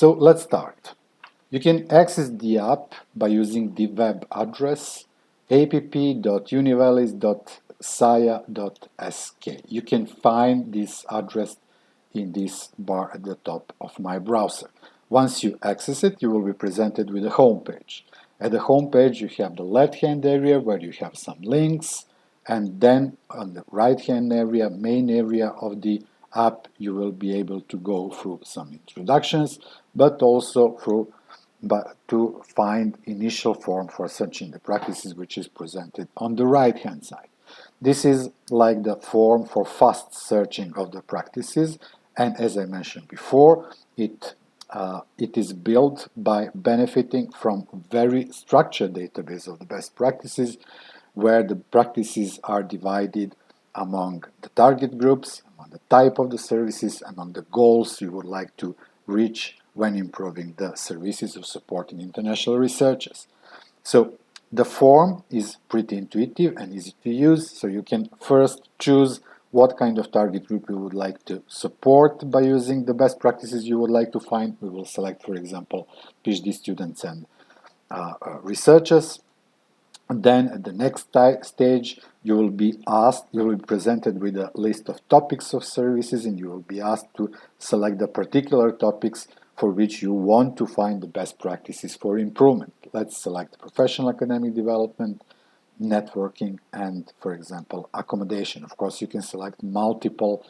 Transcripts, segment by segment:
So let's start. You can access the app by using the web address app.uniwelis.saya.sk. You can find this address in this bar at the top of my browser. Once you access it, you will be presented with a home page. At the home page, you have the left-hand area where you have some links, and then on the right-hand area, main area of the app, you will be able to go through some introductions, but also to find initial form for searching the practices, which is presented on the right-hand side. This is like the form for fast searching of the practices, and as I mentioned before, it is built by benefiting from very structured database of the best practices, where the practices are divided among the target groups, among the type of the services, among the goals you would like to reach when improving the services or supporting international researchers. So the form is pretty intuitive and easy to use, so you can first choose what kind of target group you would like to support by using the best practices you would like to find. We will select, for example, PhD students and researchers. And then at the next stage, you will be presented with a list of topics of services, and you will be asked to select the particular topics for which you want to find the best practices for improvement. Let's select professional academic development, networking, and, for example, accommodation. Of course, you can select multiple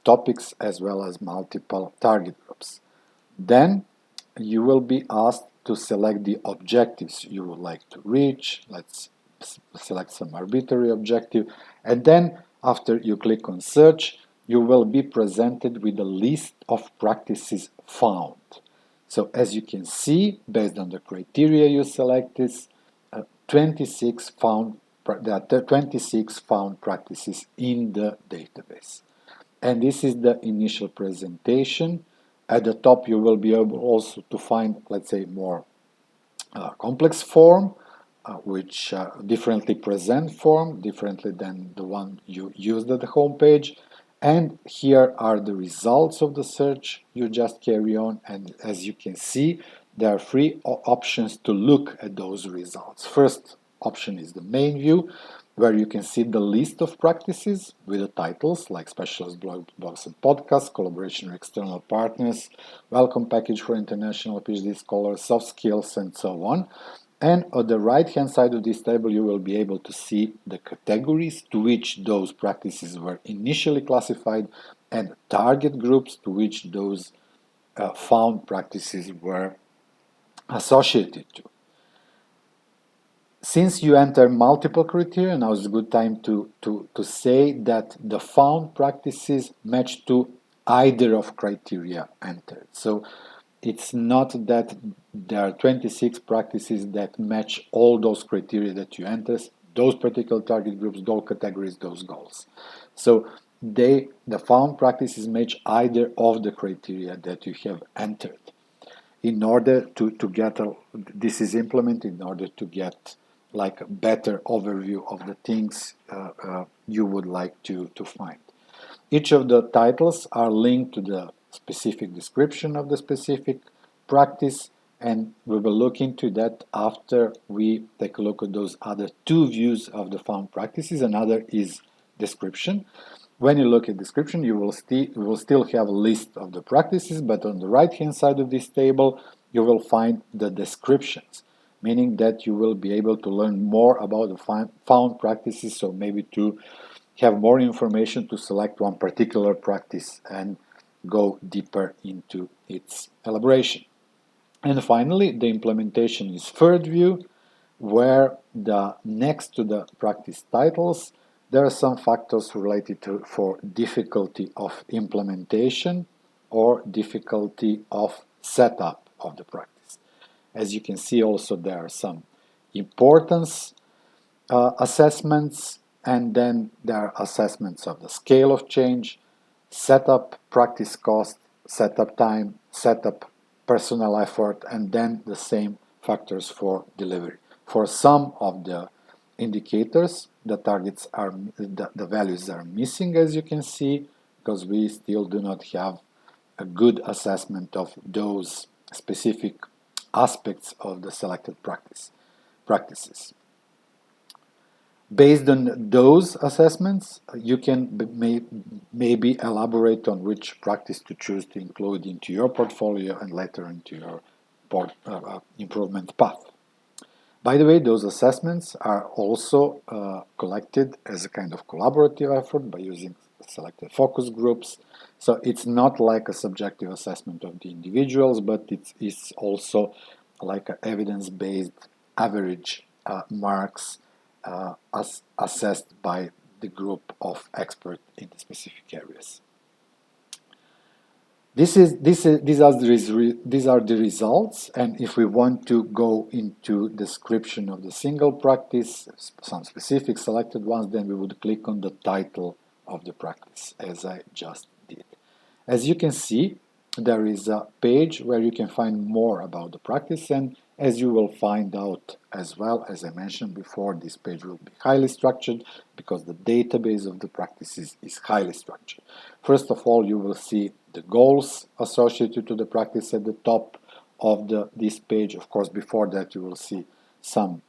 topics as well as multiple target groups. Then you will be asked to select the objectives you would like to reach. Let's select some arbitrary objective. And then after you click on search, you will be presented with a list of practices found. So as you can see, based on the criteria you selected, 26 found, there are 26 found practices in the database. And this is the initial presentation. At the top, you will be able also to find, let's say, more complex form, which differently present form, differently than the one you used at the home page. And here are the results of the search you just carry on. And as you can see, there are three options to look at those results. First option is the main view, where you can see the list of practices with the titles like specialist blogs and podcasts, collaboration with external partners, welcome package for international PhD scholars, soft skills, and so on. And on the right-hand side of this table, you will be able to see the categories to which those practices were initially classified and target groups to which those found practices were associated to. Since you enter multiple criteria, now is a good time to say that the found practices match to either of criteria entered. So it's not that there are 26 practices that match all those criteria that you enter, those particular target groups, those categories, those goals. So the found practices match either of the criteria that you have entered. In order to get this is implemented in order to get like a better overview of the things you would like to find. Each of the titles are linked to the specific description of the specific practice, and we will look into that after we take a look at those other two views of the found practices. Another is description. When you look at description, you will still have a list of the practices, but on the right-hand side of this table, you will find the descriptions, meaning that you will be able to learn more about the found practices, so maybe to have more information to select one particular practice and go deeper into its elaboration. And finally, the implementation is third view, where next to the practice titles, there are some factors related for difficulty of implementation or difficulty of setup of the practice. As you can see, also there are some importance assessments, and then there are assessments of the scale of change, setup practice cost, setup time, setup personal effort, and then the same factors for delivery. For some of the indicators, the values are missing, as you can see, because we still do not have a good assessment of those specific aspects of the selected practices. Based on those assessments, you can maybe elaborate on which practice to choose to include into your portfolio and later into your improvement path. By the way, those assessments are also collected as a kind of collaborative effort by using selected focus groups. So it's not like a subjective assessment of the individuals, but it's also like an evidence-based average marks assessed by the group of experts in the specific areas. These are the results, and if we want to go into description of the single practice, some specific selected ones, then we would click on the title of the practice, as I just did. As you can see, there is a page where you can find more about the practice, and as you will find out as well, as I mentioned before, this page will be highly structured because the database of the practices is highly structured. First of all, you will see the goals associated to the practice at the top of this page. Of course, before that, you will see some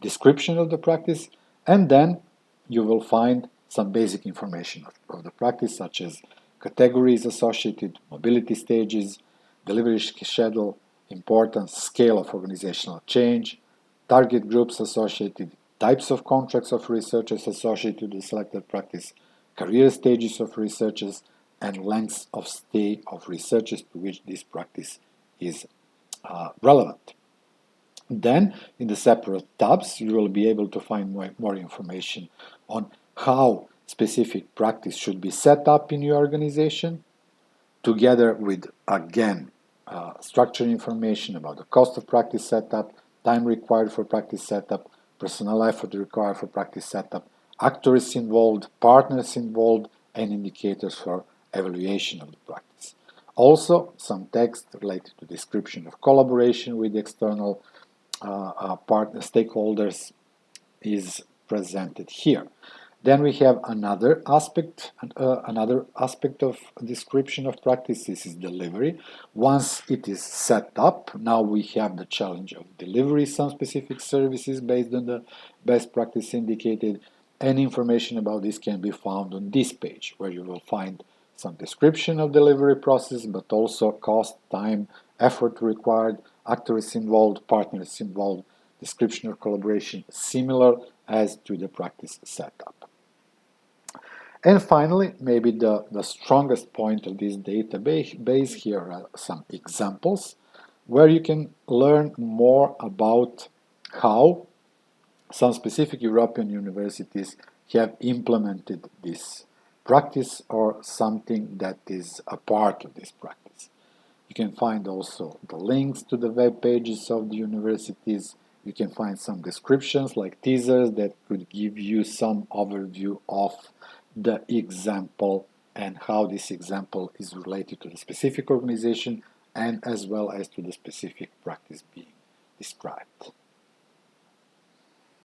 description of the practice, and then you will find some basic information of the practice, such as categories associated, mobility stages, delivery schedule, importance, scale of organizational change, target groups associated, types of contracts of researchers associated with selected practice, career stages of researchers, and lengths of stay of researchers to which this practice is relevant. Then, in the separate tabs, you will be able to find more information on how specific practice should be set up in your organization, together with, again, structured information about the cost of practice setup, time required for practice setup, personnel effort required for practice setup, actors involved, partners involved, and indicators for evaluation of the practice. Also, some text related to description of collaboration with external partner stakeholders is presented here. Then we have another aspect of description of practice. This is delivery. Once it is set up, now we have the challenge of delivery some specific services based on the best practice indicated, and information about this can be found on this page, where you will find some description of delivery process, but also cost, time, effort required, actors involved, partners involved, description of collaboration, similar as to the practice setup. And finally, maybe the strongest point of this database, here are some examples where you can learn more about how some specific European universities have implemented this practice or something that is a part of this practice. You can find also the links to the web pages of the universities. You can find some descriptions like teasers that could give you some overview of the example and how this example is related to the specific organization and as well as to the specific practice being described.